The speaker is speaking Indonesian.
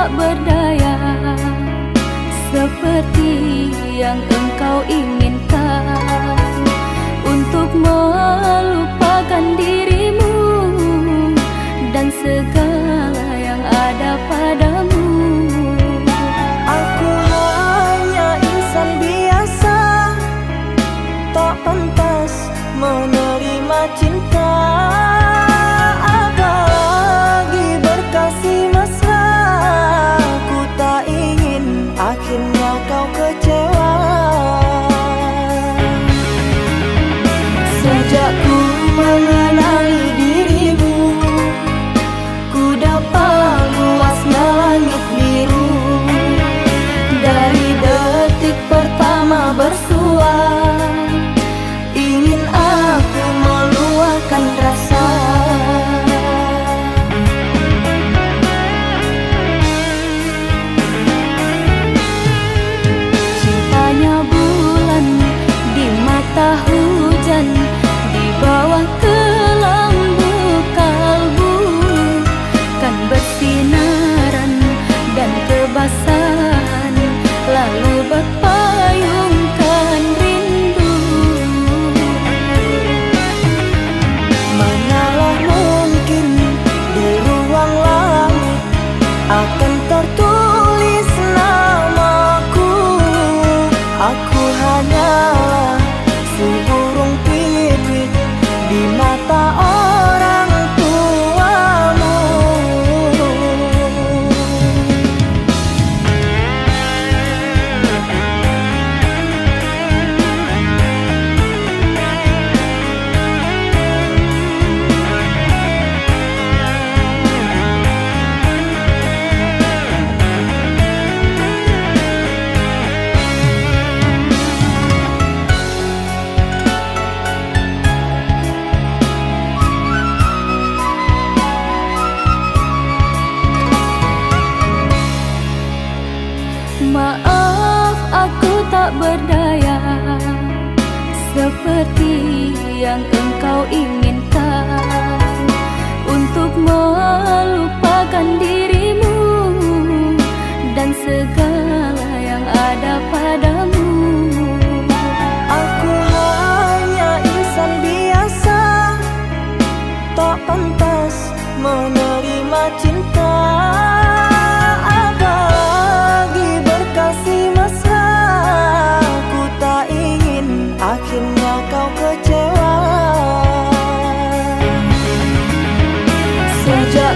tak berdaya, seperti yang engkau inginkan, untuk melupakan dirimu dan segala yang ada padamu. Aku hanya insan biasa, tak pantas menerima cinta, apalagi berkasih mesra. Ku tak ingin akhirnya kau kecewa. Sejak ku mengenali dirimu, ku dapat luasnya langit biru. Dari detik pertama bersua, ingin aku meluahkan rasa. Cintanya bulan di mata hujan, di bawah kelambu kalbu, kan bersinaran dan kebasahan, lalu berpayungkan rindu. Manalah mungkin di ruang langit akan tertulis namaku. Aku hanyalah seburung pipit di mata orang tuamu. Maaf aku tak berdaya, seperti yang engkau inginkan, untuk melupakan dirimu dan segala yang ada padamu. Aku hanya insan biasa, tak pantas menerima cinta, apalagi berkasih mesra. Ku tak ingin akhirnya kau kecewa. Sejak